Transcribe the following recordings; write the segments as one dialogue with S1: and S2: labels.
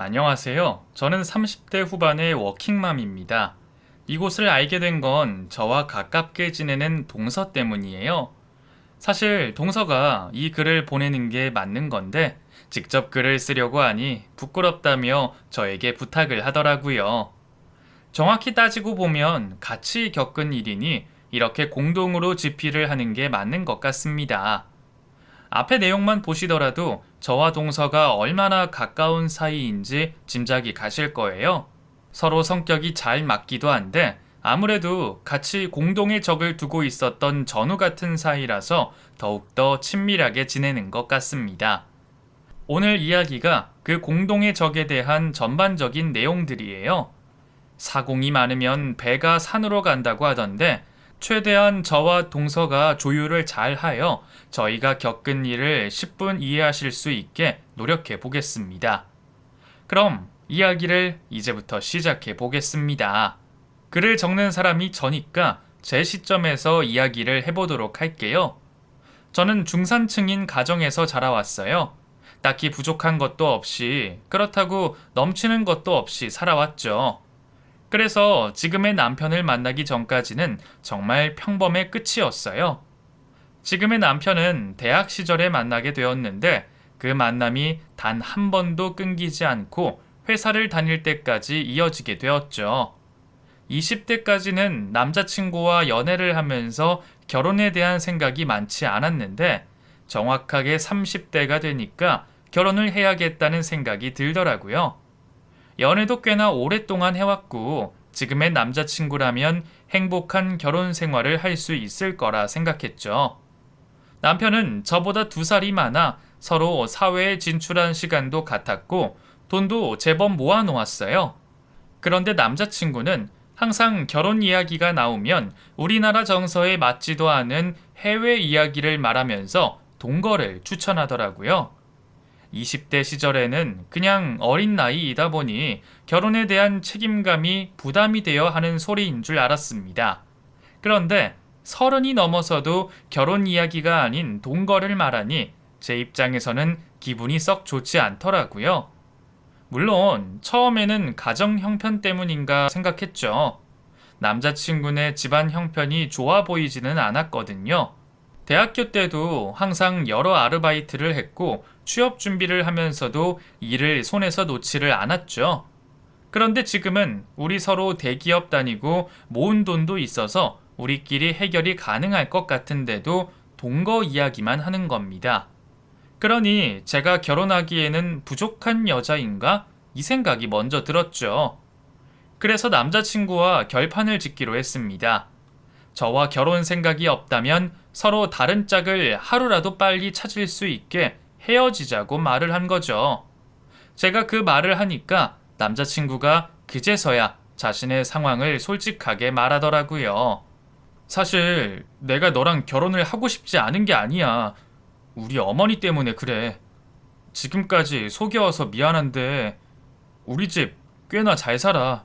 S1: 안녕하세요. 저는 30대 후반의 워킹맘입니다. 이곳을 알게 된 건 저와 가깝게 지내는 동서 때문이에요. 사실 동서가 이 글을 보내는 게 맞는 건데 직접 글을 쓰려고 하니 부끄럽다며 저에게 부탁을 하더라고요. 정확히 따지고 보면 같이 겪은 일이니 이렇게 공동으로 집필을 하는 게 맞는 것 같습니다. 앞의 내용만 보시더라도 저와 동서가 얼마나 가까운 사이인지 짐작이 가실 거예요. 서로 성격이 잘 맞기도 한데 아무래도 같이 공동의 적을 두고 있었던 전우 같은 사이라서 더욱더 친밀하게 지내는 것 같습니다. 오늘 이야기가 그 공동의 적에 대한 전반적인 내용들이에요. 사공이 많으면 배가 산으로 간다고 하던데 최대한 저와 동서가 조율을 잘 하여 저희가 겪은 일을 10분 이해하실 수 있게 노력해 보겠습니다. 그럼 이야기를 이제부터 시작해 보겠습니다. 글을 적는 사람이 저니까 제 시점에서 이야기를 해보도록 할게요. 저는 중산층인 가정에서 자라왔어요. 딱히 부족한 것도 없이, 그렇다고 넘치는 것도 없이 살아왔죠. 그래서 지금의 남편을 만나기 전까지는 정말 평범의 끝이었어요. 지금의 남편은 대학 시절에 만나게 되었는데 그 만남이 단 한 번도 끊기지 않고 회사를 다닐 때까지 이어지게 되었죠. 20대까지는 남자친구와 연애를 하면서 결혼에 대한 생각이 많지 않았는데 정확하게 30대가 되니까 결혼을 해야겠다는 생각이 들더라고요. 연애도 꽤나 오랫동안 해왔고 지금의 남자친구라면 행복한 결혼 생활을 할 수 있을 거라 생각했죠. 남편은 저보다 2살이 많아 서로 사회에 진출한 시간도 같았고 돈도 제법 모아놓았어요. 그런데 남자친구는 항상 결혼 이야기가 나오면 우리나라 정서에 맞지도 않은 해외 이야기를 말하면서 동거를 추천하더라고요. 20대 시절에는 그냥 어린 나이이다 보니 결혼에 대한 책임감이 부담이 되어 하는 소리인 줄 알았습니다. 그런데 30이 넘어서도 결혼 이야기가 아닌 동거를 말하니 제 입장에서는 기분이 썩 좋지 않더라고요. 물론 처음에는 가정 형편 때문인가 생각했죠. 남자친구네 집안 형편이 좋아 보이지는 않았거든요. 대학교 때도 항상 여러 아르바이트를 했고 취업 준비를 하면서도 일을 손에서 놓지를 않았죠. 그런데 지금은 우리 서로 대기업 다니고 모은 돈도 있어서 우리끼리 해결이 가능할 것 같은데도 동거 이야기만 하는 겁니다. 그러니 제가 결혼하기에는 부족한 여자인가? 이 생각이 먼저 들었죠. 그래서 남자친구와 결판을 짓기로 했습니다. 저와 결혼 생각이 없다면 서로 다른 짝을 하루라도 빨리 찾을 수 있게 헤어지자고 말을 한 거죠. 제가 그 말을 하니까 남자친구가 그제서야 자신의 상황을 솔직하게 말하더라고요. 사실 내가 너랑 결혼을 하고 싶지 않은 게 아니야. 우리 어머니 때문에 그래. 지금까지 속여와서 미안한데 우리 집 꽤나 잘 살아.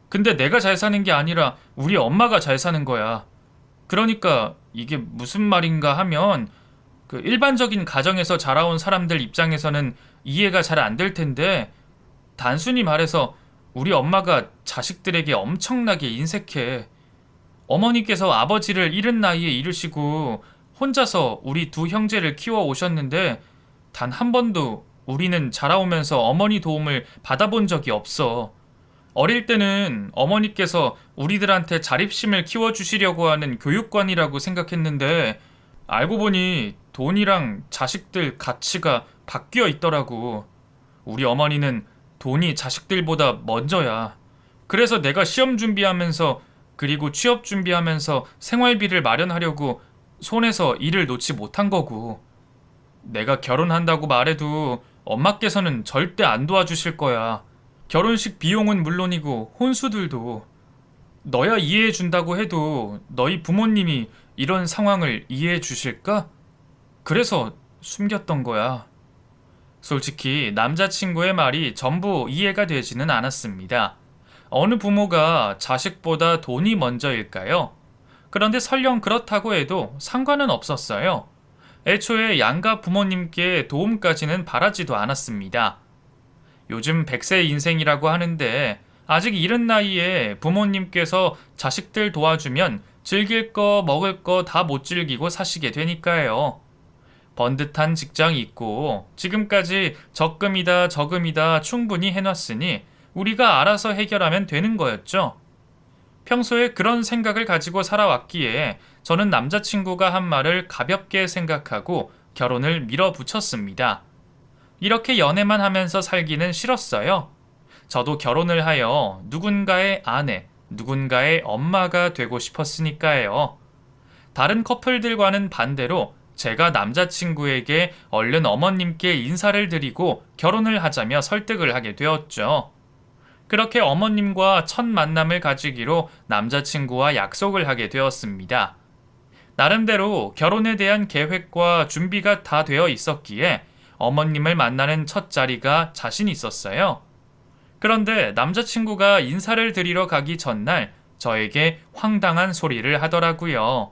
S1: 근데 내가 잘 사는 게 아니라 우리 엄마가 잘 사는 거야. 그러니까 이게 무슨 말인가 하면 그 일반적인 가정에서 자라온 사람들 입장에서는 이해가 잘 안 될 텐데 단순히 말해서 우리 엄마가 자식들에게 엄청나게 인색해. 어머니께서 아버지를 이른 나이에 잃으시고 혼자서 우리 2형제를 키워 오셨는데 단 한 번도 우리는 자라오면서 어머니 도움을 받아본 적이 없어. 어릴 때는 어머니께서 우리들한테 자립심을 키워주시려고 하는 교육관이라고 생각했는데 알고 보니 돈이랑 자식들 가치가 바뀌어 있더라고. 우리 어머니는 돈이 자식들보다 먼저야. 그래서 내가 시험 준비하면서 그리고 취업 준비하면서 생활비를 마련하려고 손에서 일을 놓지 못한 거고. 내가 결혼한다고 말해도 엄마께서는 절대 안 도와주실 거야. 결혼식 비용은 물론이고 혼수들도. 너야 이해해 준다고 해도 너희 부모님이 이런 상황을 이해해 주실까? 그래서 숨겼던 거야. 솔직히 남자친구의 말이 전부 이해가 되지는 않았습니다. 어느 부모가 자식보다 돈이 먼저일까요? 그런데 설령 그렇다고 해도 상관은 없었어요. 애초에 양가 부모님께 도움까지는 바라지도 않았습니다. 요즘 100세 인생이라고 하는데 아직 이른 나이에 부모님께서 자식들 도와주면 즐길 거 먹을 거 다 못 즐기고 사시게 되니까요. 번듯한 직장이 있고 지금까지 적금이다 저금이다 충분히 해놨으니 우리가 알아서 해결하면 되는 거였죠. 평소에 그런 생각을 가지고 살아왔기에 저는 남자친구가 한 말을 가볍게 생각하고 결혼을 밀어붙였습니다. 이렇게 연애만 하면서 살기는 싫었어요. 저도 결혼을 하여 누군가의 아내, 누군가의 엄마가 되고 싶었으니까요. 다른 커플들과는 반대로 제가 남자친구에게 얼른 어머님께 인사를 드리고 결혼을 하자며 설득을 하게 되었죠. 그렇게 어머님과 첫 만남을 가지기로 남자친구와 약속을 하게 되었습니다. 나름대로 결혼에 대한 계획과 준비가 다 되어 있었기에 어머님을 만나는 첫 자리가 자신 있었어요. 그런데 남자친구가 인사를 드리러 가기 전날 저에게 황당한 소리를 하더라고요.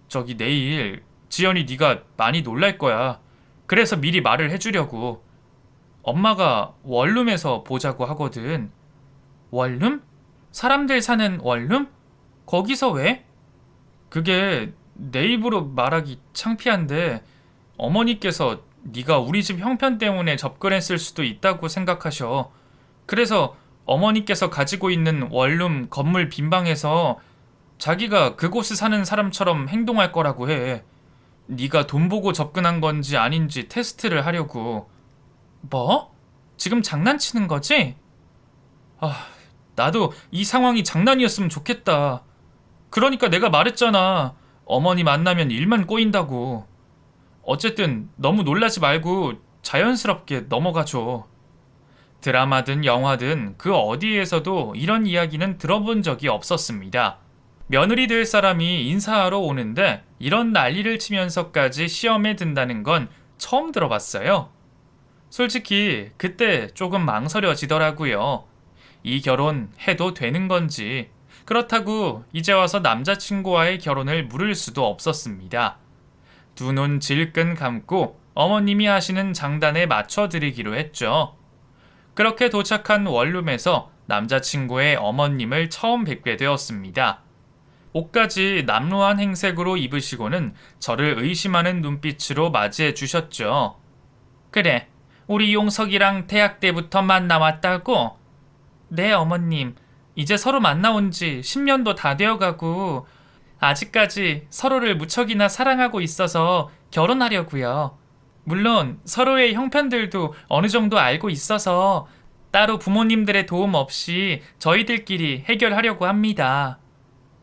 S1: 저기 내일 지연이 네가 많이 놀랄 거야. 그래서 미리 말을 해주려고. 엄마가 원룸에서 보자고 하거든. 원룸? 사람들 사는 원룸? 거기서 왜? 그게 내 입으로 말하기 창피한데 어머니께서 네가 우리 집 형편 때문에 접근했을 수도 있다고 생각하셔. 그래서 어머니께서 가지고 있는 원룸 건물 빈방에서 자기가 그곳에 사는 사람처럼 행동할 거라고 해. 네가 돈 보고 접근한 건지 아닌지 테스트를 하려고. 뭐? 지금 장난치는 거지? 나도 이 상황이 장난이었으면 좋겠다. 그러니까 내가 말했잖아. 어머니 만나면 일만 꼬인다고. 어쨌든 너무 놀라지 말고 자연스럽게 넘어가줘. 드라마든 영화든 그 어디에서도 이런 이야기는 들어본 적이 없었습니다. 며느리 될 사람이 인사하러 오는데 이런 난리를 치면서까지 시험에 든다는 건 처음 들어봤어요. 솔직히 그때 조금 망설여지더라고요. 이 결혼 해도 되는 건지. 그렇다고 이제 와서 남자친구와의 결혼을 물을 수도 없었습니다. 두 눈 질끈 감고 어머님이 하시는 장단에 맞춰드리기로 했죠. 그렇게 도착한 원룸에서 남자친구의 어머님을 처음 뵙게 되었습니다. 옷까지 남루한 행색으로 입으시고는 저를 의심하는 눈빛으로 맞이해 주셨죠. 그래, 우리 용석이랑 대학 때부터 만나왔다고? 네, 어머님. 이제 서로 만나온 지 10년도 다 되어가고 아직까지 서로를 무척이나 사랑하고 있어서 결혼하려고요. 물론 서로의 형편들도 어느 정도 알고 있어서 따로 부모님들의 도움 없이 저희들끼리 해결하려고 합니다.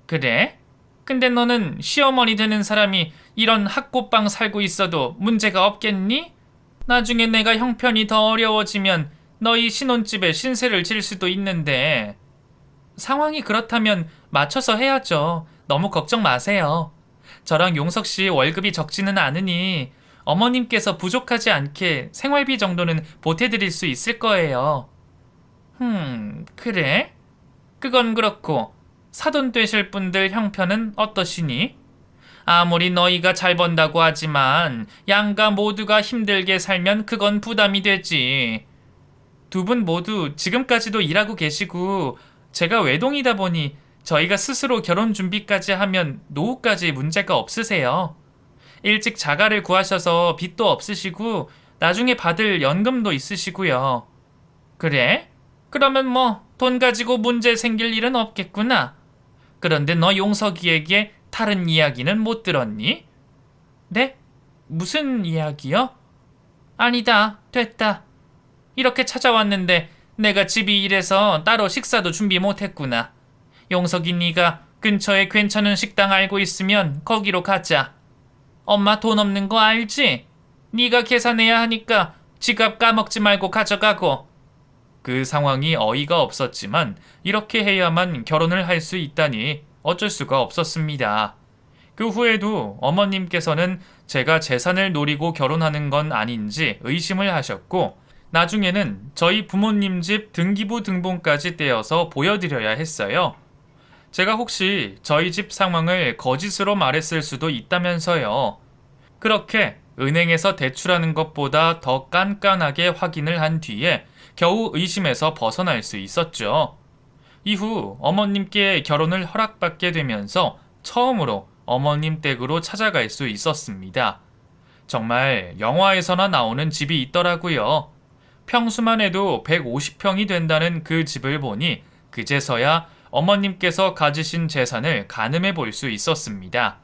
S1: 그래? 근데 너는 시어머니 되는 사람이 이런 학고방 살고 있어도 문제가 없겠니? 나중에 내가 형편이 더 어려워지면 너희 신혼집에 신세를 질 수도 있는데. 상황이 그렇다면 맞춰서 해야죠. 너무 걱정 마세요. 저랑 용석 씨 월급이 적지는 않으니 어머님께서 부족하지 않게 생활비 정도는 보태드릴 수 있을 거예요. 그래? 그건 그렇고 사돈 되실 분들 형편은 어떠시니? 아무리 너희가 잘 번다고 하지만 양가 모두가 힘들게 살면 그건 부담이 되지. 두 분 모두 지금까지도 일하고 계시고 제가 외동이다 보니 저희가 스스로 결혼 준비까지 하면 노후까지 문제가 없으세요. 일찍 자가를 구하셔서 빚도 없으시고 나중에 받을 연금도 있으시고요. 그래? 그러면 뭐 돈 가지고 문제 생길 일은 없겠구나. 그런데 너 용석이에게 다른 이야기는 못 들었니? 네? 무슨 이야기요? 아니다, 됐다. 이렇게 찾아왔는데 내가 집이 이래서 따로 식사도 준비 못했구나. 용석이 네가 근처에 괜찮은 식당 알고 있으면 거기로 가자. 엄마 돈 없는 거 알지? 네가 계산해야 하니까 지갑 까먹지 말고 가져가고. 그 상황이 어이가 없었지만 이렇게 해야만 결혼을 할 수 있다니 어쩔 수가 없었습니다. 그 후에도 어머님께서는 제가 재산을 노리고 결혼하는 건 아닌지 의심을 하셨고 나중에는 저희 부모님 집 등기부 등본까지 떼어서 보여드려야 했어요. 제가 혹시 저희 집 상황을 거짓으로 말했을 수도 있다면서요. 그렇게 은행에서 대출하는 것보다 더 깐깐하게 확인을 한 뒤에 겨우 의심에서 벗어날 수 있었죠. 이후 어머님께 결혼을 허락받게 되면서 처음으로 어머님 댁으로 찾아갈 수 있었습니다. 정말 영화에서나 나오는 집이 있더라고요. 평수만 해도 150평이 된다는 그 집을 보니 그제서야 어머님께서 가지신 재산을 가늠해 볼 수 있었습니다.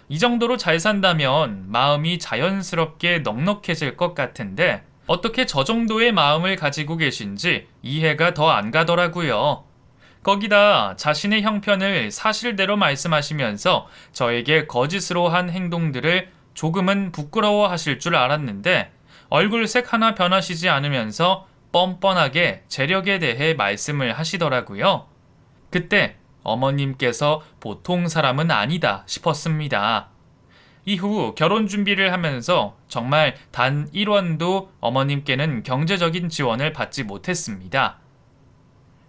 S1: 이 정도로 잘 산다면 마음이 자연스럽게 넉넉해질 것 같은데 어떻게 저 정도의 마음을 가지고 계신지 이해가 더 안 가더라고요. 거기다 자신의 형편을 사실대로 말씀하시면서 저에게 거짓으로 한 행동들을 조금은 부끄러워하실 줄 알았는데 얼굴색 하나 변하시지 않으면서 뻔뻔하게 재력에 대해 말씀을 하시더라고요. 그때 어머님께서 보통 사람은 아니다 싶었습니다. 이후 결혼 준비를 하면서 정말 단 1원도 어머님께는 경제적인 지원을 받지 못했습니다.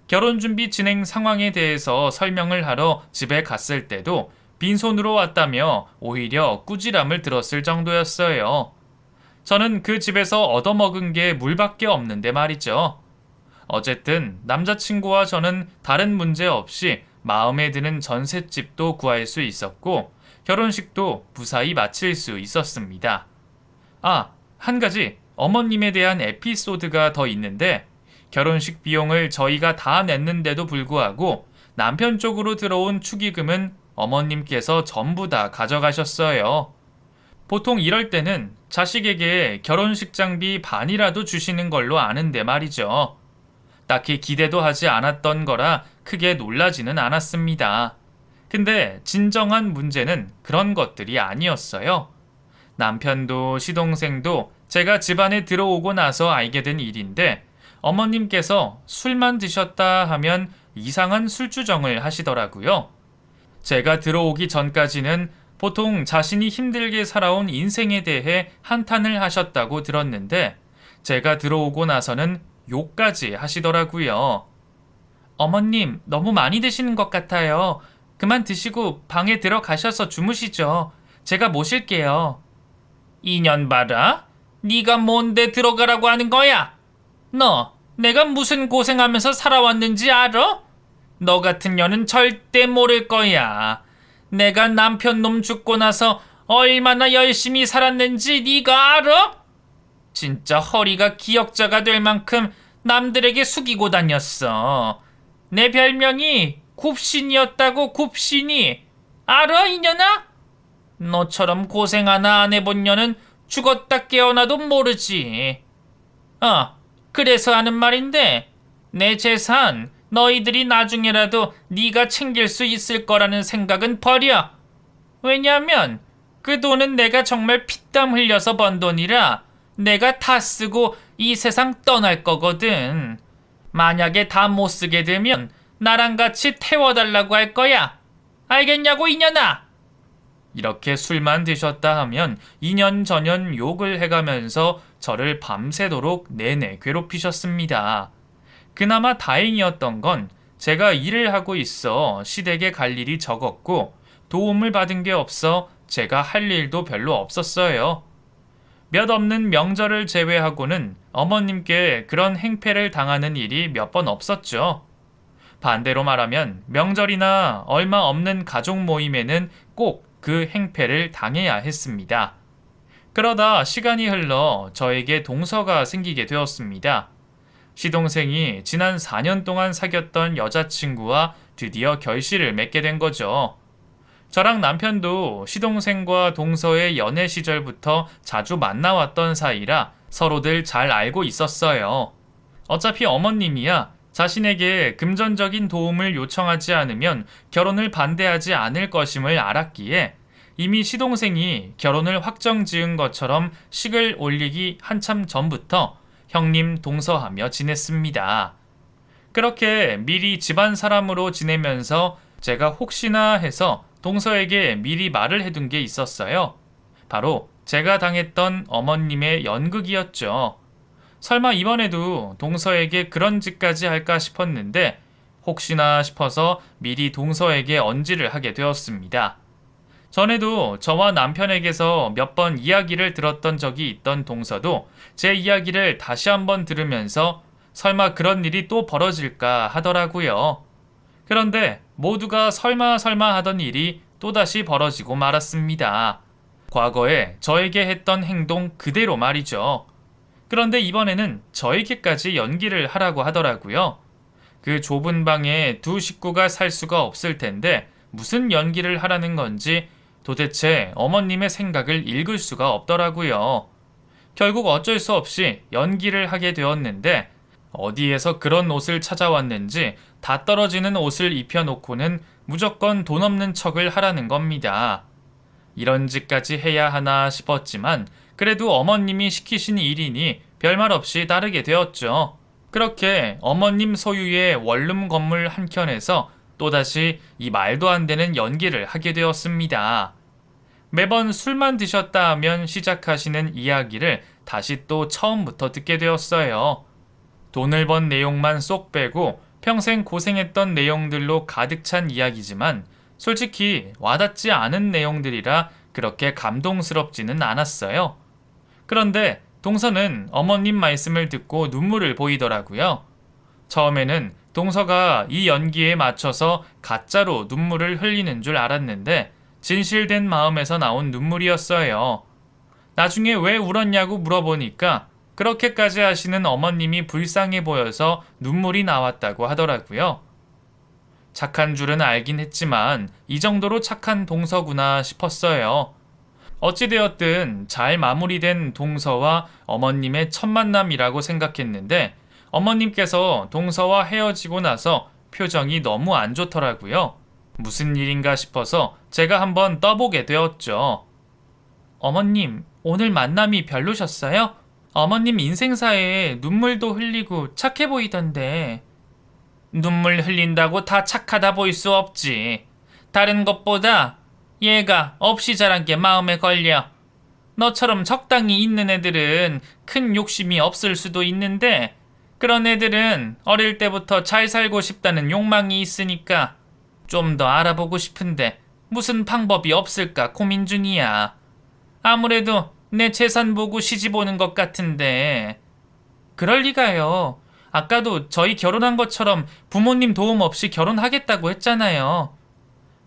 S1: 결혼 준비 진행 상황에 대해서 설명을 하러 집에 갔을 때도 빈손으로 왔다며 오히려 꾸지람을 들었을 정도였어요. 저는 그 집에서 얻어먹은 게 물밖에 없는데 말이죠. 어쨌든 남자친구와 저는 다른 문제 없이 마음에 드는 전셋집도 구할 수 있었고 결혼식도 무사히 마칠 수 있었습니다. 아, 한 가지 어머님에 대한 에피소드가 더 있는데 결혼식 비용을 저희가 다 냈는데도 불구하고 남편 쪽으로 들어온 축의금은 어머님께서 전부 다 가져가셨어요. 보통 이럴 때는 자식에게 결혼식 장비 반이라도 주시는 걸로 아는데 말이죠. 딱히 기대도 하지 않았던 거라 크게 놀라지는 않았습니다. 근데 진정한 문제는 그런 것들이 아니었어요. 남편도 시동생도 제가 집안에 들어오고 나서 알게 된 일인데 어머님께서 술만 드셨다 하면 이상한 술주정을 하시더라고요. 제가 들어오기 전까지는 보통 자신이 힘들게 살아온 인생에 대해 한탄을 하셨다고 들었는데 제가 들어오고 나서는 욕까지 하시더라고요. 어머님, 너무 많이 드시는 것 같아요. 그만 드시고 방에 들어가셔서 주무시죠. 제가 모실게요. 이년 봐라. 네가 뭔데 들어가라고 하는 거야? 너 내가 무슨 고생하면서 살아왔는지 알아? 너 같은 년은 절대 모를 거야. 내가 남편 놈 죽고 나서 얼마나 열심히 살았는지 네가 알아? 진짜 허리가 기역자가 될 만큼 남들에게 숙이고 다녔어. 내 별명이 굽신이었다고. 굽신이. 알아 이년아? 너처럼 고생 하나 안 해본 년은 죽었다 깨어나도 모르지. 그래서 하는 말인데 내 재산 너희들이 나중에라도 네가 챙길 수 있을 거라는 생각은 버려. 왜냐면 그 돈은 내가 정말 피땀 흘려서 번 돈이라 내가 다 쓰고 이 세상 떠날 거거든. 만약에 다 못 쓰게 되면 나랑 같이 태워달라고 할 거야. 알겠냐고 이년아? 이렇게 술만 드셨다 하면 이년저년 욕을 해가면서 저를 밤새도록 내내 괴롭히셨습니다. 그나마 다행이었던 건 제가 일을 하고 있어 시댁에 갈 일이 적었고 도움을 받은 게 없어 제가 할 일도 별로 없었어요. 몇 없는 명절을 제외하고는 어머님께 그런 행패를 당하는 일이 몇 번 없었죠. 반대로 말하면 명절이나 얼마 없는 가족 모임에는 꼭 그 행패를 당해야 했습니다. 그러다 시간이 흘러 저에게 동서가 생기게 되었습니다. 시동생이 지난 4년 동안 사귀었던 여자친구와 드디어 결실을 맺게 된 거죠. 저랑 남편도 시동생과 동서의 연애 시절부터 자주 만나왔던 사이라 서로들 잘 알고 있었어요. 어차피 어머님이야 자신에게 금전적인 도움을 요청하지 않으면 결혼을 반대하지 않을 것임을 알았기에 이미 시동생이 결혼을 확정 지은 것처럼 식을 올리기 한참 전부터 형님 동서하며 지냈습니다. 그렇게 미리 집안 사람으로 지내면서 제가 혹시나 해서 동서에게 미리 말을 해둔 게 있었어요. 바로 제가 당했던 어머님의 연극이었죠. 설마 이번에도 동서에게 그런 짓까지 할까 싶었는데 혹시나 싶어서 미리 동서에게 언지를 하게 되었습니다. 전에도 저와 남편에게서 몇 번 이야기를 들었던 적이 있던 동서도 제 이야기를 다시 한번 들으면서 설마 그런 일이 또 벌어질까 하더라고요. 그런데 모두가 설마 하던 일이 또다시 벌어지고 말았습니다. 과거에 저에게 했던 행동 그대로 말이죠. 그런데 이번에는 저에게까지 연기를 하라고 하더라고요. 그 좁은 방에 두 식구가 살 수가 없을 텐데 무슨 연기를 하라는 건지 도대체 어머님의 생각을 읽을 수가 없더라고요. 결국 어쩔 수 없이 연기를 하게 되었는데 어디에서 그런 옷을 찾아왔는지 다 떨어지는 옷을 입혀놓고는 무조건 돈 없는 척을 하라는 겁니다. 이런 짓까지 해야 하나 싶었지만 그래도 어머님이 시키신 일이니 별말 없이 따르게 되었죠. 그렇게 어머님 소유의 원룸 건물 한켠에서 또다시 이 말도 안 되는 연기를 하게 되었습니다. 매번 술만 드셨다 하면 시작하시는 이야기를 다시 또 처음부터 듣게 되었어요. 돈을 번 내용만 쏙 빼고 평생 고생했던 내용들로 가득 찬 이야기지만 솔직히 와닿지 않은 내용들이라 그렇게 감동스럽지는 않았어요. 그런데 동서는 어머님 말씀을 듣고 눈물을 보이더라고요. 처음에는 동서가 이 연기에 맞춰서 가짜로 눈물을 흘리는 줄 알았는데 진실된 마음에서 나온 눈물이었어요. 나중에 왜 울었냐고 물어보니까 그렇게까지 하시는 어머님이 불쌍해 보여서 눈물이 나왔다고 하더라고요. 착한 줄은 알긴 했지만 이 정도로 착한 동서구나 싶었어요. 어찌되었든 잘 마무리된 동서와 어머님의 첫 만남이라고 생각했는데 어머님께서 동서와 헤어지고 나서 표정이 너무 안 좋더라고요. 무슨 일인가 싶어서 제가 한번 떠보게 되었죠. 어머님, 오늘 만남이 별로셨어요? 어머님 인생사에 눈물도 흘리고 착해 보이던데. 눈물 흘린다고 다 착하다 보일 수 없지. 다른 것보다 얘가 없이 자란 게 마음에 걸려. 너처럼 적당히 있는 애들은 큰 욕심이 없을 수도 있는데 그런 애들은 어릴 때부터 잘 살고 싶다는 욕망이 있으니까 좀 더 알아보고 싶은데 무슨 방법이 없을까 고민 중이야. 아무래도 내 재산 보고 시집 오는 것 같은데. 그럴 리가요. 아까도 저희 결혼한 것처럼 부모님 도움 없이 결혼하겠다고 했잖아요.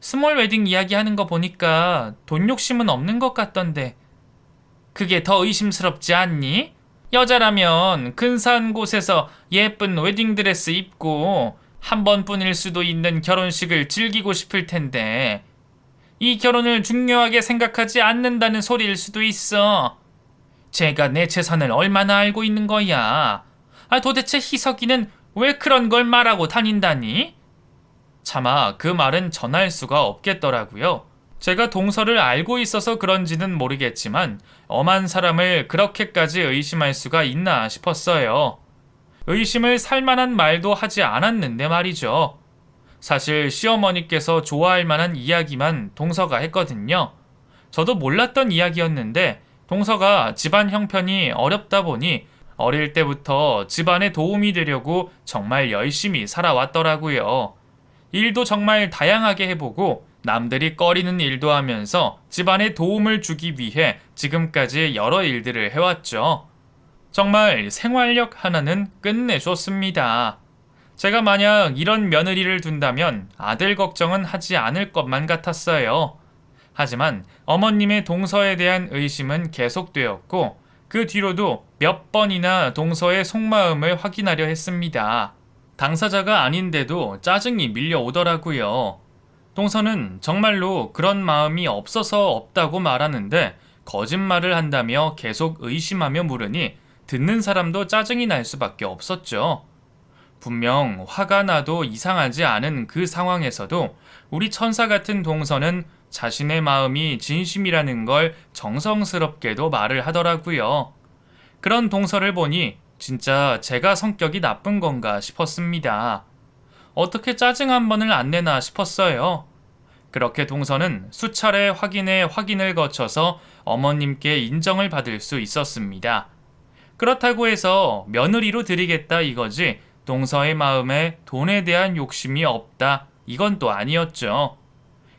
S1: 스몰 웨딩 이야기하는 거 보니까 돈 욕심은 없는 것 같던데. 그게 더 의심스럽지 않니? 여자라면 근사한 곳에서 예쁜 웨딩드레스 입고 한 번뿐일 수도 있는 결혼식을 즐기고 싶을 텐데 이 결혼을 중요하게 생각하지 않는다는 소리일 수도 있어. 제가 내 재산을 얼마나 알고 있는 거야. 도대체 희석이는 왜 그런 걸 말하고 다닌다니? 차마 그 말은 전할 수가 없겠더라고요. 제가 동서를 알고 있어서 그런지는 모르겠지만 엄한 사람을 그렇게까지 의심할 수가 있나 싶었어요. 의심을 살만한 말도 하지 않았는데 말이죠. 사실 시어머니께서 좋아할 만한 이야기만 동서가 했거든요. 저도 몰랐던 이야기였는데 동서가 집안 형편이 어렵다 보니 어릴 때부터 집안에 도움이 되려고 정말 열심히 살아왔더라고요. 일도 정말 다양하게 해보고 남들이 꺼리는 일도 하면서 집안에 도움을 주기 위해 지금까지 여러 일들을 해왔죠. 정말 생활력 하나는 끝내줬습니다. 제가 만약 이런 며느리를 둔다면 아들 걱정은 하지 않을 것만 같았어요. 하지만 어머님의 동서에 대한 의심은 계속되었고 그 뒤로도 몇 번이나 동서의 속마음을 확인하려 했습니다. 당사자가 아닌데도 짜증이 밀려오더라고요. 동서는 정말로 그런 마음이 없어서 없다고 말하는데 거짓말을 한다며 계속 의심하며 물으니 듣는 사람도 짜증이 날 수밖에 없었죠. 분명 화가 나도 이상하지 않은 그 상황에서도 우리 천사 같은 동서는 자신의 마음이 진심이라는 걸 정성스럽게도 말을 하더라고요. 그런 동서를 보니 진짜 제가 성격이 나쁜 건가 싶었습니다. 어떻게 짜증 한 번을 안 내나 싶었어요. 그렇게 동서는 수차례 확인을 거쳐서 어머님께 인정을 받을 수 있었습니다. 그렇다고 해서 며느리로 드리겠다 이거지 동서의 마음에 돈에 대한 욕심이 없다 이건 또 아니었죠.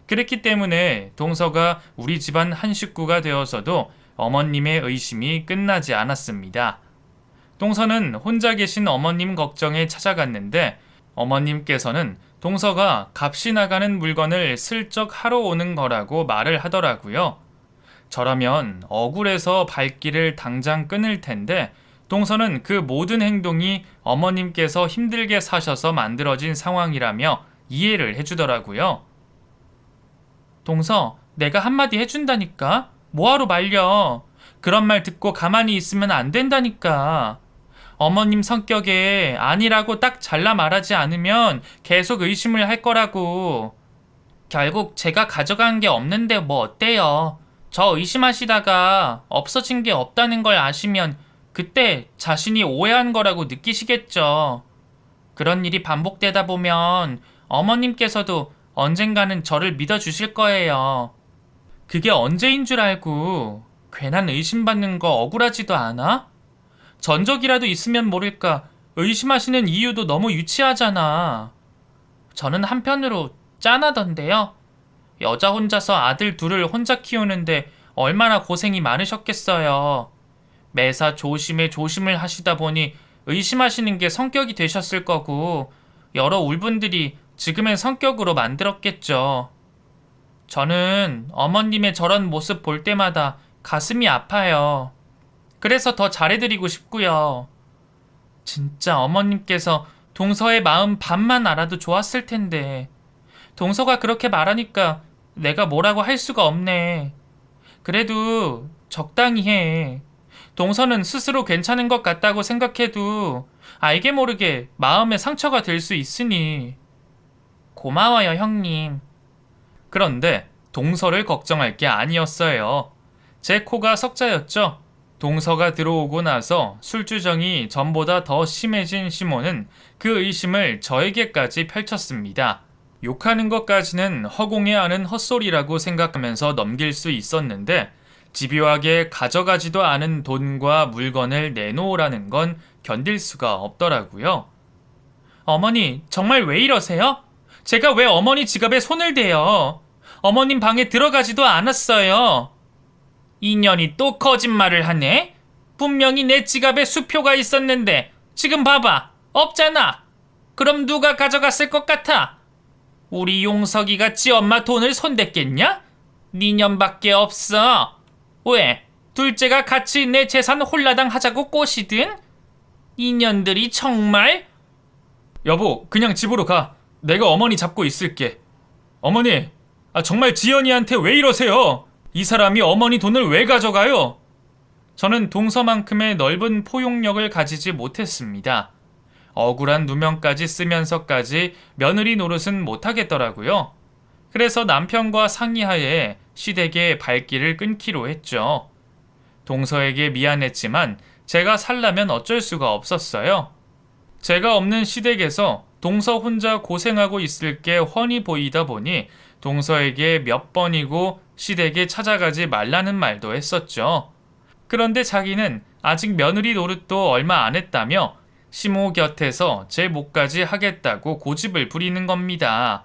S1: 그랬기 때문에 동서가 우리 집안 한 식구가 되어서도 어머님의 의심이 끝나지 않았습니다. 동서는 혼자 계신 어머님 걱정에 찾아갔는데 어머님께서는 동서가 값이 나가는 물건을 슬쩍 하러 오는 거라고 말을 하더라고요. 저라면 억울해서 발길을 당장 끊을 텐데 동서는 그 모든 행동이 어머님께서 힘들게 사셔서 만들어진 상황이라며 이해를 해주더라고요. 동서, 내가 한마디 해준다니까? 뭐하러 말려? 그런 말 듣고 가만히 있으면 안 된다니까. 어머님 성격에 아니라고 딱 잘라 말하지 않으면 계속 의심을 할 거라고. 결국 제가 가져간 게 없는데 뭐 어때요? 저 의심하시다가 없어진 게 없다는 걸 아시면 그때 자신이 오해한 거라고 느끼시겠죠. 그런 일이 반복되다 보면 어머님께서도 언젠가는 저를 믿어주실 거예요. 그게 언제인 줄 알고 괜한 의심받는 거 억울하지도 않아? 전적이라도 있으면 모를까 의심하시는 이유도 너무 유치하잖아. 저는 한편으로 짠하던데요. 여자 혼자서 아들 둘을 혼자 키우는데 얼마나 고생이 많으셨겠어요. 매사 조심에 조심을 하시다 보니 의심하시는 게 성격이 되셨을 거고 여러 울분들이 지금의 성격으로 만들었겠죠. 저는 어머님의 저런 모습 볼 때마다 가슴이 아파요. 그래서 더 잘해드리고 싶고요. 진짜 어머님께서 동서의 마음 반만 알아도 좋았을 텐데 동서가 그렇게 말하니까 내가 뭐라고 할 수가 없네. 그래도 적당히 해. 동서는 스스로 괜찮은 것 같다고 생각해도 알게 모르게 마음에 상처가 될 수 있으니. 고마워요, 형님. 그런데 동서를 걱정할 게 아니었어요. 제 코가 석자였죠. 동서가 들어오고 나서 술주정이 전보다 더 심해진 시몬은 그 의심을 저에게까지 펼쳤습니다. 욕하는 것까지는 허공에 아는 헛소리라고 생각하면서 넘길 수 있었는데 집요하게 가져가지도 않은 돈과 물건을 내놓으라는 건 견딜 수가 없더라고요. 어머니, 정말 왜 이러세요? 제가 왜 어머니 지갑에 손을 대요? 어머님 방에 들어가지도 않았어요. 인연이 또 거짓말을 하네? 분명히 내 지갑에 수표가 있었는데 지금 봐봐, 없잖아. 그럼 누가 가져갔을 것 같아? 우리 용석이가 지 엄마 돈을 손댔겠냐? 니년밖에 없어. 왜? 둘째가 같이 내 재산 홀라당 하자고 꼬시든? 인연들이 정말? 여보, 그냥 집으로 가. 내가 어머니 잡고 있을게. 어머니, 정말 지연이한테 왜 이러세요? 이 사람이 어머니 돈을 왜 가져가요? 저는 동서만큼의 넓은 포용력을 가지지 못했습니다. 억울한 누명까지 쓰면서까지 며느리 노릇은 못하겠더라고요. 그래서 남편과 상의하에 시댁의 발길을 끊기로 했죠. 동서에게 미안했지만 제가 살려면 어쩔 수가 없었어요. 제가 없는 시댁에서 동서 혼자 고생하고 있을 게 훤히 보이다 보니 동서에게 몇 번이고 시댁에 찾아가지 말라는 말도 했었죠. 그런데 자기는 아직 며느리 노릇도 얼마 안 했다며 시모 곁에서 제 몫까지 하겠다고 고집을 부리는 겁니다.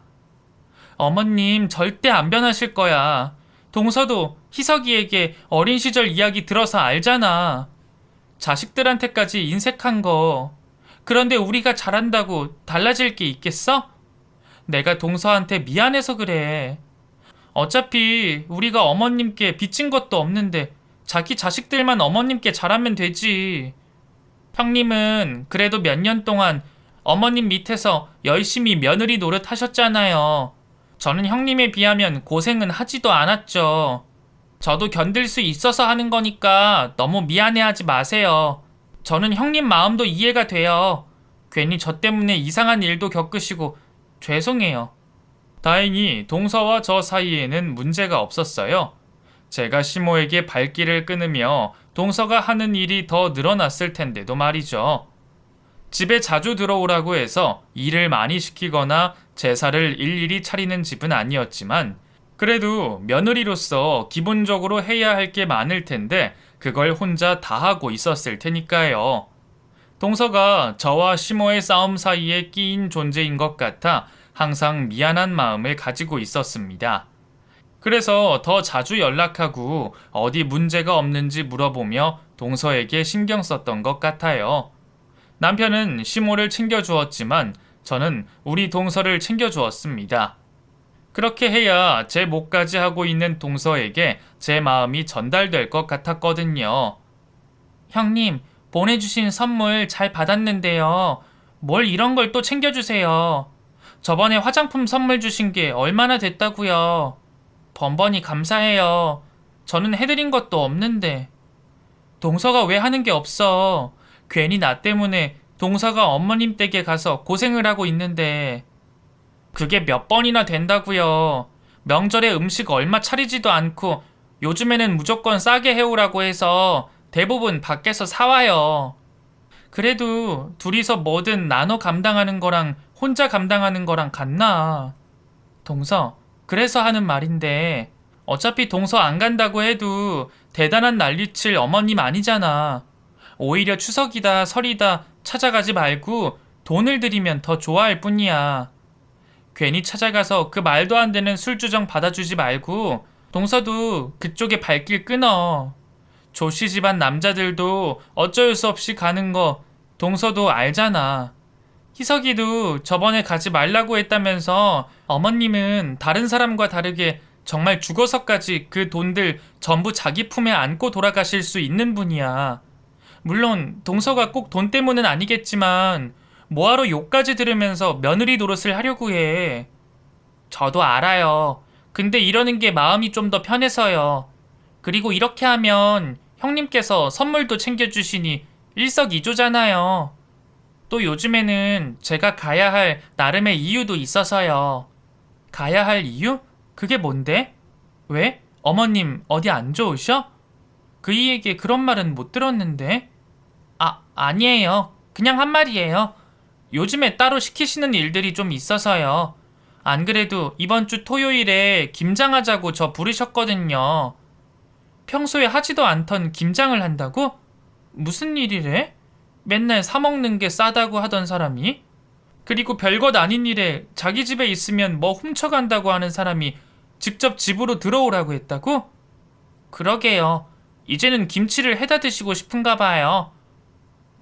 S1: 어머님 절대 안 변하실 거야. 동서도 희석이에게 어린 시절 이야기 들어서 알잖아. 자식들한테까지 인색한 거. 그런데 우리가 잘한다고 달라질 게 있겠어? 내가 동서한테 미안해서 그래. 어차피 우리가 어머님께 빚진 것도 없는데 자기 자식들만 어머님께 잘하면 되지. 형님은 그래도 몇 년 동안 어머님 밑에서 열심히 며느리 노릇하셨잖아요. 저는 형님에 비하면 고생은 하지도 않았죠. 저도 견딜 수 있어서 하는 거니까 너무 미안해하지 마세요. 저는 형님 마음도 이해가 돼요. 괜히 저 때문에 이상한 일도 겪으시고 죄송해요. 다행히 동서와 저 사이에는 문제가 없었어요. 제가 시모에게 발길을 끊으며 동서가 하는 일이 더 늘어났을 텐데도 말이죠. 집에 자주 들어오라고 해서 일을 많이 시키거나 제사를 일일이 차리는 집은 아니었지만 그래도 며느리로서 기본적으로 해야 할 게 많을 텐데 그걸 혼자 다 하고 있었을 테니까요. 동서가 저와 시모의 싸움 사이에 끼인 존재인 것 같아 항상 미안한 마음을 가지고 있었습니다. 그래서 더 자주 연락하고 어디 문제가 없는지 물어보며 동서에게 신경 썼던 것 같아요. 남편은 시모를 챙겨주었지만 저는 우리 동서를 챙겨주었습니다. 그렇게 해야 제 몫까지 하고 있는 동서에게 제 마음이 전달될 것 같았거든요. 형님, 보내주신 선물 잘 받았는데요. 뭘 이런 걸 또 챙겨주세요. 저번에 화장품 선물 주신 게 얼마나 됐다고요. 번번이 감사해요. 저는 해드린 것도 없는데. 동서가 왜 하는 게 없어. 괜히 나 때문에 동서가 어머님 댁에 가서 고생을 하고 있는데. 그게 몇 번이나 된다고요. 명절에 음식 얼마 차리지도 않고 요즘에는 무조건 싸게 해오라고 해서 대부분 밖에서 사와요. 그래도 둘이서 뭐든 나눠 감당하는 거랑 혼자 감당하는 거랑 같나. 동서, 그래서 하는 말인데 어차피 동서 안 간다고 해도 대단한 난리칠 어머님 아니잖아. 오히려 추석이다 설이다 찾아가지 말고 돈을 들이면 더 좋아할 뿐이야. 괜히 찾아가서 그 말도 안 되는 술주정 받아주지 말고 동서도 그쪽에 발길 끊어. 조씨 집안 남자들도 어쩔 수 없이 가는 거 동서도 알잖아. 희석이도 저번에 가지 말라고 했다면서 어머님은 다른 사람과 다르게 정말 죽어서까지 그 돈들 전부 자기 품에 안고 돌아가실 수 있는 분이야. 물론 동서가 꼭 돈 때문은 아니겠지만 뭐하러 욕까지 들으면서 며느리 노릇을 하려고 해. 저도 알아요. 근데 이러는 게 마음이 좀 더 편해서요. 그리고 이렇게 하면 형님께서 선물도 챙겨주시니 일석이조잖아요. 또 요즘에는 제가 가야 할 나름의 이유도 있어서요. 가야 할 이유? 그게 뭔데? 왜? 어머님 어디 안 좋으셔? 그이에게 그런 말은 못 들었는데. 아니에요. 그냥 한 말이에요. 요즘에 따로 시키시는 일들이 좀 있어서요. 안 그래도 이번 주 토요일에 김장하자고 저 부르셨거든요. 평소에 하지도 않던 김장을 한다고? 무슨 일이래? 맨날 사먹는 게 싸다고 하던 사람이? 그리고 별것 아닌 일에 자기 집에 있으면 뭐 훔쳐간다고 하는 사람이 직접 집으로 들어오라고 했다고? 그러게요. 이제는 김치를 해다 드시고 싶은가 봐요.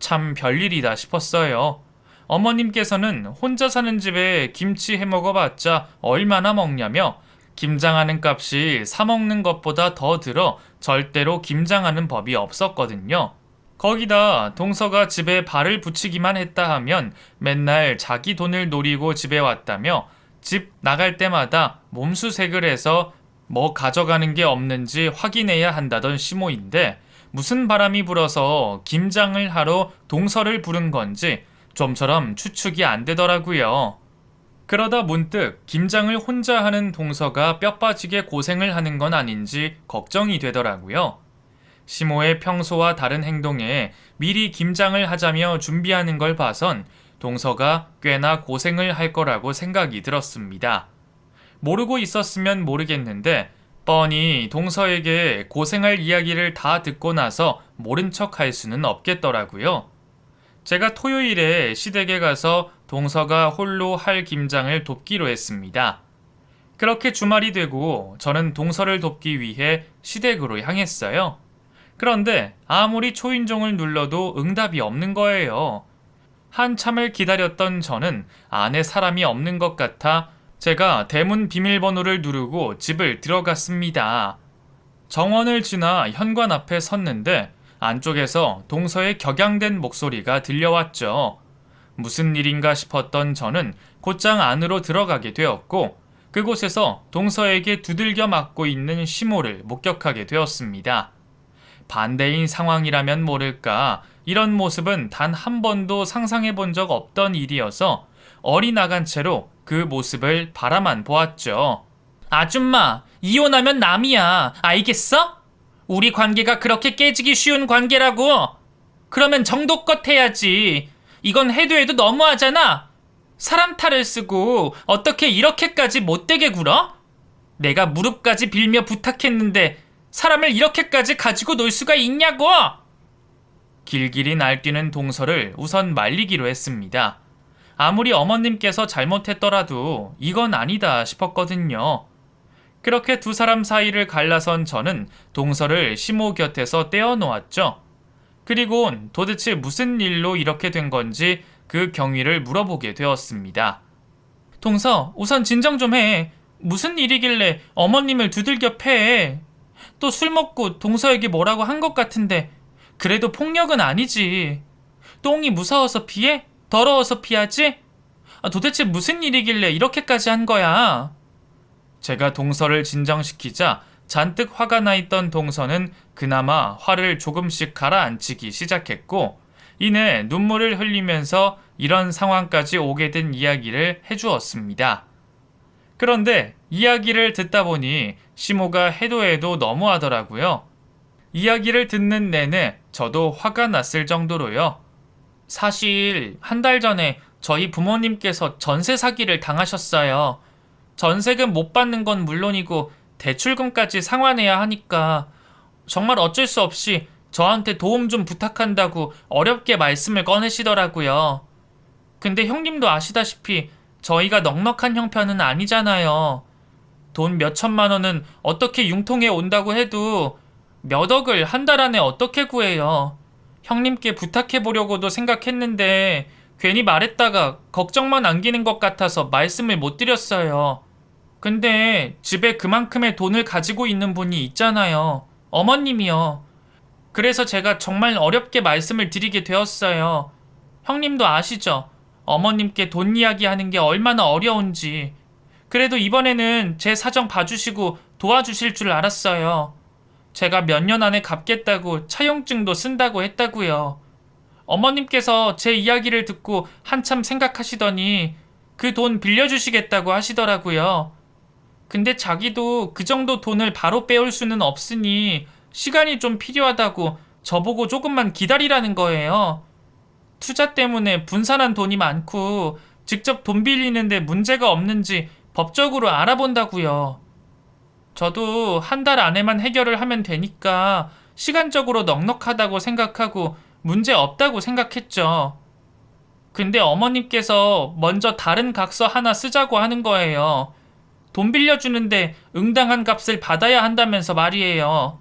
S1: 참 별일이다 싶었어요. 어머님께서는 혼자 사는 집에 김치 해 먹어봤자 얼마나 먹냐며 김장하는 값이 사 먹는 것보다 더 들어 절대로 김장하는 법이 없었거든요. 거기다 동서가 집에 발을 붙이기만 했다 하면 맨날 자기 돈을 노리고 집에 왔다며 집 나갈 때마다 몸수색을 해서 뭐 가져가는 게 없는지 확인해야 한다던 시모인데 무슨 바람이 불어서 김장을 하러 동서를 부른 건지 좀처럼 추측이 안 되더라고요. 그러다 문득 김장을 혼자 하는 동서가 뼈 빠지게 고생을 하는 건 아닌지 걱정이 되더라고요. 시모의 평소와 다른 행동에 미리 김장을 하자며 준비하는 걸 봐선 동서가 꽤나 고생을 할 거라고 생각이 들었습니다. 모르고 있었으면 모르겠는데 뻔히 동서에게 고생할 이야기를 다 듣고 나서 모른 척 할 수는 없겠더라고요. 제가 토요일에 시댁에 가서 동서가 홀로 할 김장을 돕기로 했습니다. 그렇게 주말이 되고 저는 동서를 돕기 위해 시댁으로 향했어요. 그런데 아무리 초인종을 눌러도 응답이 없는 거예요. 한참을 기다렸던 저는 안에 사람이 없는 것 같아 제가 대문 비밀번호를 누르고 집을 들어갔습니다. 정원을 지나 현관 앞에 섰는데 안쪽에서 동서의 격양된 목소리가 들려왔죠. 무슨 일인가 싶었던 저는 곧장 안으로 들어가게 되었고 그곳에서 동서에게 두들겨 맞고 있는 시모를 목격하게 되었습니다. 반대인 상황이라면 모를까 이런 모습은 단 한 번도 상상해 본 적 없던 일이어서 어리나간 채로 그 모습을 바라만 보았죠. 아줌마, 이혼하면 남이야. 알겠어? 우리 관계가 그렇게 깨지기 쉬운 관계라고. 그러면 정도껏 해야지. 이건 해도 해도 너무하잖아. 사람 탈을 쓰고 어떻게 이렇게까지 못되게 굴어? 내가 무릎까지 빌며 부탁했는데 사람을 이렇게까지 가지고 놀 수가 있냐고! 길길이 날뛰는 동서를 우선 말리기로 했습니다. 아무리 어머님께서 잘못했더라도 이건 아니다 싶었거든요. 그렇게 두 사람 사이를 갈라선 저는 동서를 시모 곁에서 떼어놓았죠. 그리곤 도대체 무슨 일로 이렇게 된 건지 그 경위를 물어보게 되었습니다. 동서, 우선 진정 좀 해. 무슨 일이길래 어머님을 두들겨 패? 또 술 먹고 동서에게 뭐라고 한 것 같은데 그래도 폭력은 아니지. 똥이 무서워서 피해? 더러워서 피하지? 도대체 무슨 일이길래 이렇게까지 한 거야? 제가 동서를 진정시키자 잔뜩 화가 나 있던 동서는 그나마 화를 조금씩 가라앉히기 시작했고, 이내 눈물을 흘리면서 이런 상황까지 오게 된 이야기를 해주었습니다. 그런데 이야기를 듣다 보니 시모가 해도 해도 너무하더라고요. 이야기를 듣는 내내 저도 화가 났을 정도로요. 사실 한 달 전에 저희 부모님께서 전세 사기를 당하셨어요. 전세금 못 받는 건 물론이고 대출금까지 상환해야 하니까 정말 어쩔 수 없이 저한테 도움 좀 부탁한다고 어렵게 말씀을 꺼내시더라고요. 근데 형님도 아시다시피 저희가 넉넉한 형편은 아니잖아요. 돈 몇천만 원은 어떻게 융통해 온다고 해도 몇 억을 한 달 안에 어떻게 구해요. 형님께 부탁해보려고도 생각했는데 괜히 말했다가 걱정만 안기는 것 같아서 말씀을 못 드렸어요. 근데 집에 그만큼의 돈을 가지고 있는 분이 있잖아요. 어머님이요. 그래서 제가 정말 어렵게 말씀을 드리게 되었어요. 형님도 아시죠? 어머님께 돈 이야기하는 게 얼마나 어려운지. 그래도 이번에는 제 사정 봐주시고 도와주실 줄 알았어요. 제가 몇 년 안에 갚겠다고 차용증도 쓴다고 했다고요. 어머님께서 제 이야기를 듣고 한참 생각하시더니 그 돈 빌려주시겠다고 하시더라고요. 근데 자기도 그 정도 돈을 바로 빼올 수는 없으니 시간이 좀 필요하다고 저보고 조금만 기다리라는 거예요. 투자 때문에 분산한 돈이 많고 직접 돈 빌리는데 문제가 없는지 법적으로 알아본다고요. 저도 한 달 안에만 해결을 하면 되니까 시간적으로 넉넉하다고 생각하고 문제 없다고 생각했죠. 근데 어머님께서 먼저 다른 각서 하나 쓰자고 하는 거예요. 돈 빌려주는데 응당한 값을 받아야 한다면서 말이에요.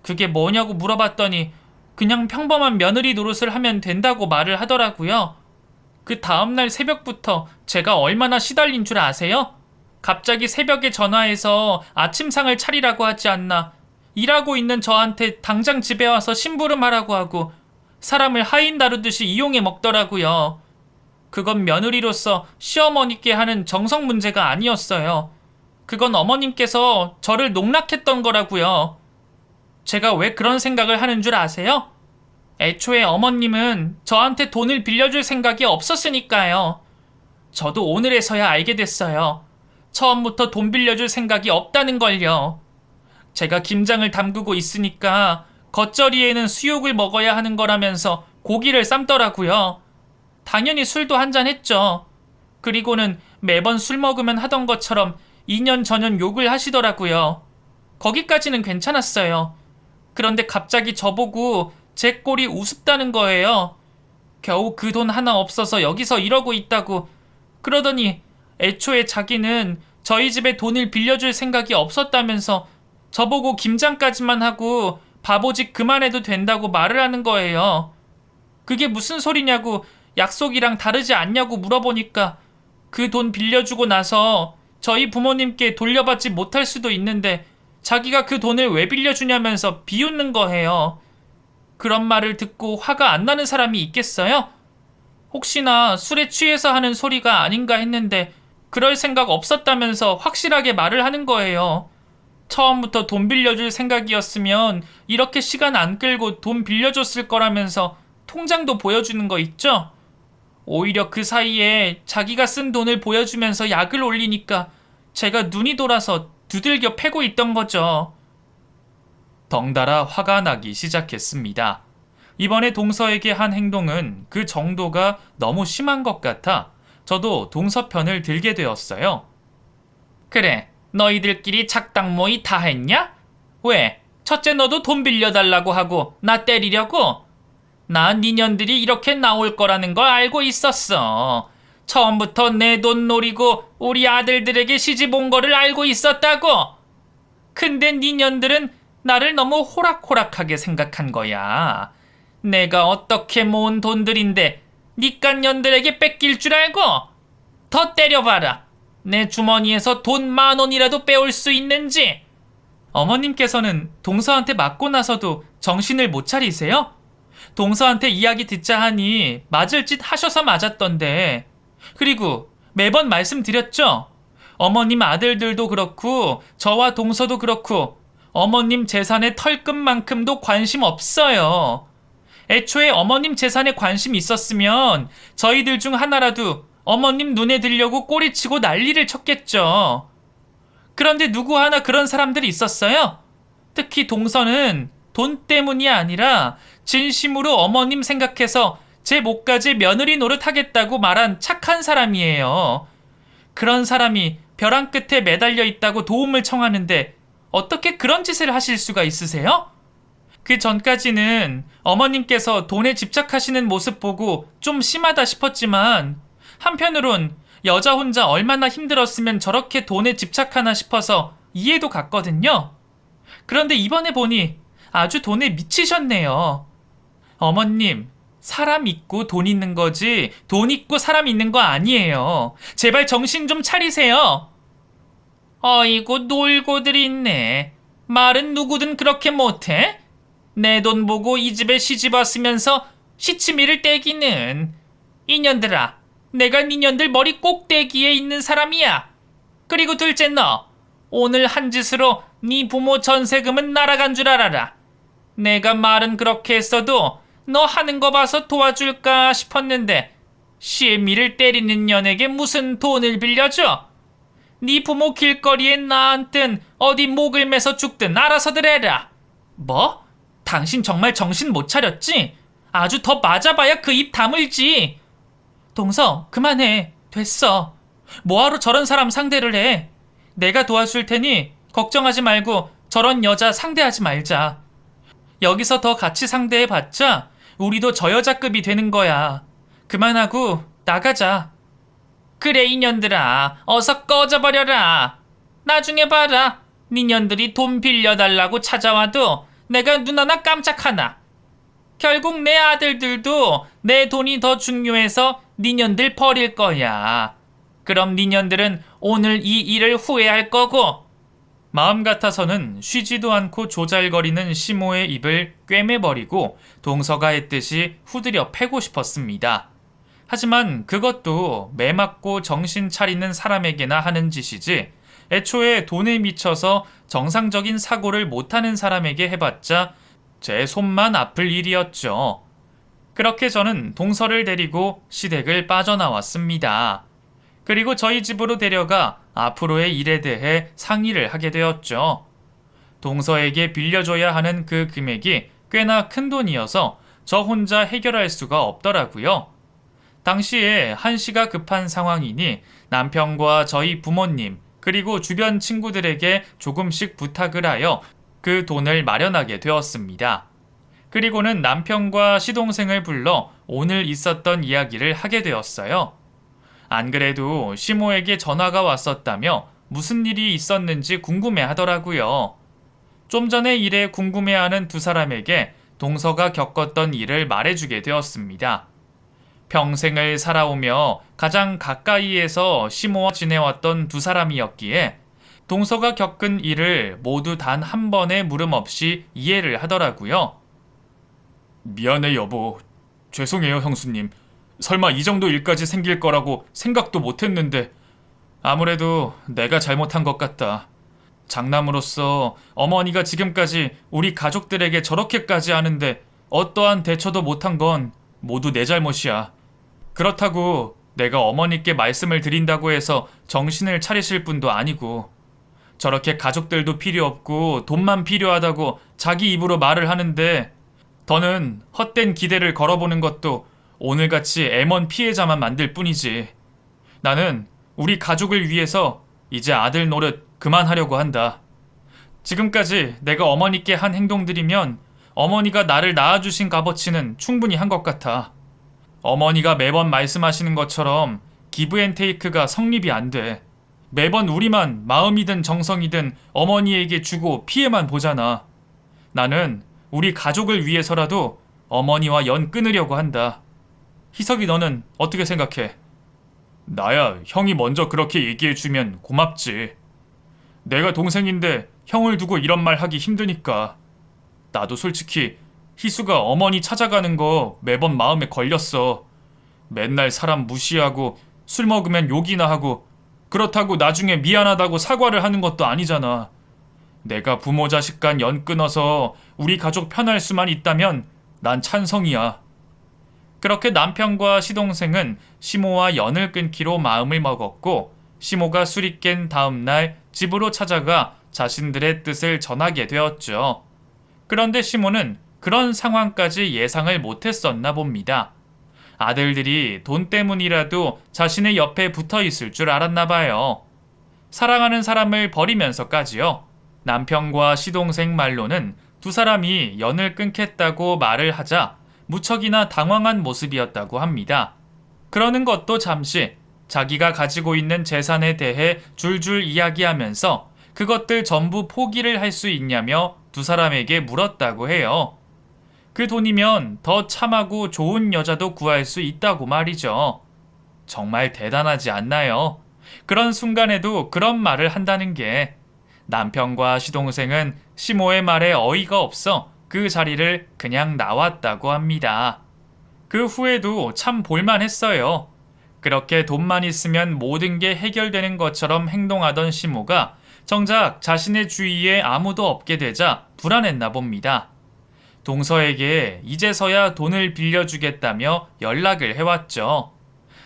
S1: 그게 뭐냐고 물어봤더니 그냥 평범한 며느리 노릇을 하면 된다고 말을 하더라고요. 그 다음날 새벽부터 제가 얼마나 시달린 줄 아세요? 갑자기 새벽에 전화해서 아침상을 차리라고 하지 않나. 일하고 있는 저한테 당장 집에 와서 심부름하라고 하고 사람을 하인 다루듯이 이용해 먹더라고요. 그건 며느리로서 시어머니께 하는 정성 문제가 아니었어요. 그건 어머님께서 저를 농락했던 거라고요. 제가 왜 그런 생각을 하는 줄 아세요? 애초에 어머님은 저한테 돈을 빌려줄 생각이 없었으니까요. 저도 오늘에서야 알게 됐어요. 처음부터 돈 빌려줄 생각이 없다는 걸요. 제가 김장을 담그고 있으니까 겉절이에는 수육을 먹어야 하는 거라면서 고기를 삶더라고요. 당연히 술도 한잔 했죠. 그리고는 매번 술 먹으면 하던 것처럼 2년 전년 욕을 하시더라고요. 거기까지는 괜찮았어요. 그런데 갑자기 저보고 제 꼴이 우습다는 거예요. 겨우 그 돈 하나 없어서 여기서 이러고 있다고. 그러더니 애초에 자기는 저희 집에 돈을 빌려줄 생각이 없었다면서 저보고 김장까지만 하고 바보짓 그만해도 된다고 말을 하는 거예요. 그게 무슨 소리냐고 약속이랑 다르지 않냐고 물어보니까 그 돈 빌려주고 나서 저희 부모님께 돌려받지 못할 수도 있는데 자기가 그 돈을 왜 빌려주냐면서 비웃는 거예요. 그런 말을 듣고 화가 안 나는 사람이 있겠어요? 혹시나 술에 취해서 하는 소리가 아닌가 했는데 그럴 생각 없었다면서 확실하게 말을 하는 거예요. 처음부터 돈 빌려줄 생각이었으면 이렇게 시간 안 끌고 돈 빌려줬을 거라면서 통장도 보여주는 거 있죠? 오히려 그 사이에 자기가 쓴 돈을 보여주면서 약을 올리니까 제가 눈이 돌아서 두들겨 패고 있던 거죠. 덩달아 화가 나기 시작했습니다. 이번에 동서에게 한 행동은 그 정도가 너무 심한 것 같아 저도 동서 편을 들게 되었어요. 그래, 너희들끼리 착당 모의 다 했냐? 왜? 첫째 너도 돈 빌려달라고 하고 나 때리려고? 난 니년들이 이렇게 나올 거라는 걸 알고 있었어. 처음부터 내 돈 노리고 우리 아들들에게 시집 온 거를 알고 있었다고. 근데 니년들은 나를 너무 호락호락하게 생각한 거야.
S2: 내가 어떻게 모은 돈들인데 니깟 년들에게 뺏길 줄 알고? 더 때려봐라. 내 주머니에서 돈 10,000원이라도 빼올 수 있는지.
S1: 어머님께서는 동서한테 맞고 나서도 정신을 못 차리세요? 동서한테 이야기 듣자 하니 맞을 짓 하셔서 맞았던데. 그리고 매번 말씀드렸죠? 어머님 아들들도 그렇고 저와 동서도 그렇고 어머님 재산의 털끝만큼도 관심 없어요. 애초에 어머님 재산에 관심 있었으면 저희들 중 하나라도 어머님 눈에 들려고 꼬리치고 난리를 쳤겠죠. 그런데 누구 하나 그런 사람들이 있었어요? 특히 동서는 돈 때문이 아니라 진심으로 어머님 생각해서 제 목까지 며느리 노릇하겠다고 말한 착한 사람이에요. 그런 사람이 벼랑 끝에 매달려 있다고 도움을 청하는데 어떻게 그런 짓을 하실 수가 있으세요? 그 전까지는 어머님께서 돈에 집착하시는 모습 보고 좀 심하다 싶었지만 한편으론 여자 혼자 얼마나 힘들었으면 저렇게 돈에 집착하나 싶어서 이해도 갔거든요. 그런데 이번에 보니 아주 돈에 미치셨네요. 어머님, 사람 있고 돈 있는 거지 돈 있고 사람 있는 거 아니에요. 제발 정신 좀 차리세요.
S2: 어이구 놀고들 있네. 말은 누구든 그렇게 못해? 내 돈 보고 이 집에 시집 왔으면서 시치미를 떼기는. 이년들아, 내가 니년들 머리 꼭대기에 있는 사람이야. 그리고 둘째 너, 오늘 한 짓으로 네 부모 전세금은 날아간 줄 알아라. 내가 말은 그렇게 했어도 너 하는 거 봐서 도와줄까 싶었는데 시애미를 때리는 년에게 무슨 돈을 빌려줘? 네 부모 길거리에 나앉든 어디 목을 매서 죽든 알아서들 해라. 뭐? 당신 정말 정신 못 차렸지? 아주 더 맞아봐야 그 입 다물지. 동서, 그만해. 됐어. 뭐하러 저런 사람 상대를 해. 내가 도와줄 테니 걱정하지 말고 저런 여자 상대하지 말자. 여기서 더 같이 상대해봤자 우리도 저 여자급이 되는 거야. 그만하고 나가자. 그래 이년들아, 어서 꺼져버려라. 나중에 봐라. 니년들이 돈 빌려달라고 찾아와도 내가 눈 하나 깜짝하나. 결국 내 아들들도 내 돈이 더 중요해서 니년들 버릴 거야. 그럼 니년들은 오늘 이 일을 후회할 거고.
S1: 마음 같아서는 쉬지도 않고 조잘거리는 시모의 입을 꿰매버리고 동서가 했듯이 후드려 패고 싶었습니다. 하지만 그것도 매 맞고 정신 차리는 사람에게나 하는 짓이지 애초에 돈에 미쳐서 정상적인 사고를 못하는 사람에게 해봤자 제 손만 아플 일이었죠. 그렇게 저는 동서를 데리고 시댁을 빠져나왔습니다. 그리고 저희 집으로 데려가 앞으로의 일에 대해 상의를 하게 되었죠. 동서에게 빌려줘야 하는 그 금액이 꽤나 큰 돈이어서 저 혼자 해결할 수가 없더라고요. 당시에 한시가 급한 상황이니 남편과 저희 부모님 그리고 주변 친구들에게 조금씩 부탁을 하여 그 돈을 마련하게 되었습니다. 그리고는 남편과 시동생을 불러 오늘 있었던 이야기를 하게 되었어요. 안 그래도 시모에게 전화가 왔었다며 무슨 일이 있었는지 궁금해 하더라고요. 좀 전에 일에 궁금해하는 두 사람에게 동서가 겪었던 일을 말해주게 되었습니다. 평생을 살아오며 가장 가까이에서 시모와 지내왔던 두 사람이었기에 동서가 겪은 일을 모두 단 한 번의 물음 없이 이해를 하더라고요. 미안해 여보. 죄송해요 형수님. 설마 이 정도 일까지 생길 거라고 생각도 못했는데 아무래도 내가 잘못한 것 같다. 장남으로서 어머니가 지금까지 우리 가족들에게 저렇게까지 하는데 어떠한 대처도 못한 건 모두 내 잘못이야. 그렇다고 내가 어머니께 말씀을 드린다고 해서 정신을 차리실 분도 아니고 저렇게 가족들도 필요 없고 돈만 필요하다고 자기 입으로 말을 하는데 더는 헛된 기대를 걸어보는 것도 오늘같이 M1 피해자만 만들 뿐이지. 나는 우리 가족을 위해서 이제 아들 노릇 그만하려고 한다. 지금까지 내가 어머니께 한 행동들이면 어머니가 나를 낳아주신 값어치는 충분히 한 것 같아. 어머니가 매번 말씀하시는 것처럼 기브앤테이크가 성립이 안 돼. 매번 우리만 마음이든 정성이든 어머니에게 주고 피해만 보잖아. 나는 우리 가족을 위해서라도 어머니와 연 끊으려고 한다. 희석이 너는 어떻게 생각해? 나야 형이 먼저 그렇게 얘기해주면 고맙지. 내가 동생인데 형을 두고 이런 말 하기 힘드니까. 나도 솔직히 희수가 어머니 찾아가는 거 매번 마음에 걸렸어. 맨날 사람 무시하고 술 먹으면 욕이나 하고 그렇다고 나중에 미안하다고 사과를 하는 것도 아니잖아. 내가 부모 자식 간 연 끊어서 우리 가족 편할 수만 있다면 난 찬성이야. 그렇게 남편과 시동생은 시모와 연을 끊기로 마음을 먹었고 시모가 술이 깬 다음 날 집으로 찾아가 자신들의 뜻을 전하게 되었죠. 그런데 시모는 그런 상황까지 예상을 못했었나 봅니다. 아들들이 돈 때문이라도 자신의 옆에 붙어 있을 줄 알았나 봐요. 사랑하는 사람을 버리면서까지요. 남편과 시동생 말로는 두 사람이 연을 끊겠다고 말을 하자 무척이나 당황한 모습이었다고 합니다. 그러는 것도 잠시 자기가 가지고 있는 재산에 대해 줄줄 이야기하면서 그것들 전부 포기를 할 수 있냐며 두 사람에게 물었다고 해요. 그 돈이면 더 참하고 좋은 여자도 구할 수 있다고 말이죠. 정말 대단하지 않나요? 그런 순간에도 그런 말을 한다는 게. 남편과 시동생은 시모의 말에 어이가 없어 그 자리를 그냥 나왔다고 합니다. 그 후에도 참 볼만했어요. 그렇게 돈만 있으면 모든 게 해결되는 것처럼 행동하던 시모가 정작 자신의 주위에 아무도 없게 되자 불안했나 봅니다. 동서에게 이제서야 돈을 빌려주겠다며 연락을 해왔죠.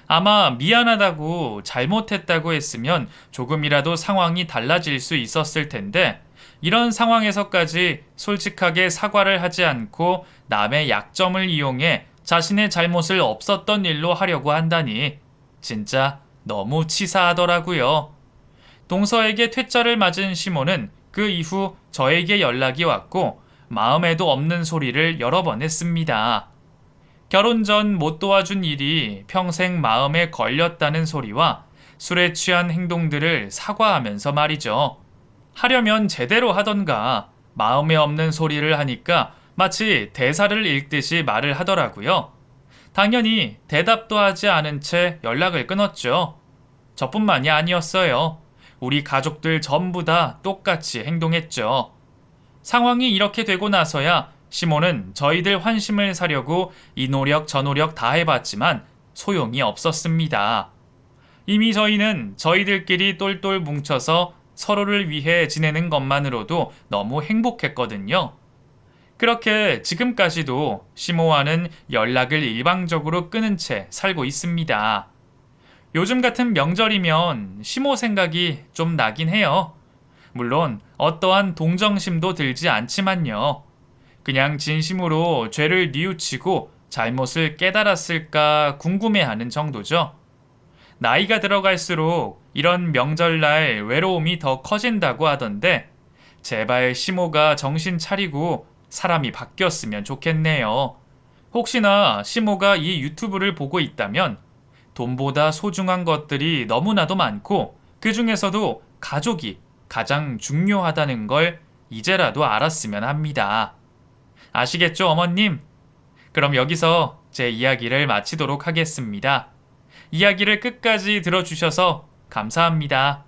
S1: 아마 미안하다고 잘못했다고 했으면 조금이라도 상황이 달라질 수 있었을 텐데 이런 상황에서까지 솔직하게 사과를 하지 않고 남의 약점을 이용해 자신의 잘못을 없었던 일로 하려고 한다니 진짜 너무 치사하더라고요. 동서에게 퇴짜를 맞은 시모는 그 이후 저에게 연락이 왔고 마음에도 없는 소리를 여러 번 했습니다. 결혼 전 못 도와준 일이 평생 마음에 걸렸다는 소리와 술에 취한 행동들을 사과하면서 말이죠. 하려면 제대로 하던가 마음에 없는 소리를 하니까 마치 대사를 읽듯이 말을 하더라고요. 당연히 대답도 하지 않은 채 연락을 끊었죠. 저뿐만이 아니었어요. 우리 가족들 전부 다 똑같이 행동했죠. 상황이 이렇게 되고 나서야 시모는 저희들 환심을 사려고 이 노력 저 노력 다 해봤지만 소용이 없었습니다. 이미 저희는 저희들끼리 똘똘 뭉쳐서 서로를 위해 지내는 것만으로도 너무 행복했거든요. 그렇게 지금까지도 시모와는 연락을 일방적으로 끊은 채 살고 있습니다. 요즘 같은 명절이면 시모 생각이 좀 나긴 해요. 물론 어떠한 동정심도 들지 않지만요. 그냥 진심으로 죄를 뉘우치고 잘못을 깨달았을까 궁금해하는 정도죠. 나이가 들어갈수록 이런 명절날 외로움이 더 커진다고 하던데 제발 시모가 정신 차리고 사람이 바뀌었으면 좋겠네요. 혹시나 시모가 이 유튜브를 보고 있다면 돈보다 소중한 것들이 너무나도 많고 그 중에서도 가족이 가장 중요하다는 걸 이제라도 알았으면 합니다. 아시겠죠, 어머님? 그럼 여기서 제 이야기를 마치도록 하겠습니다. 이야기를 끝까지 들어주셔서 감사합니다.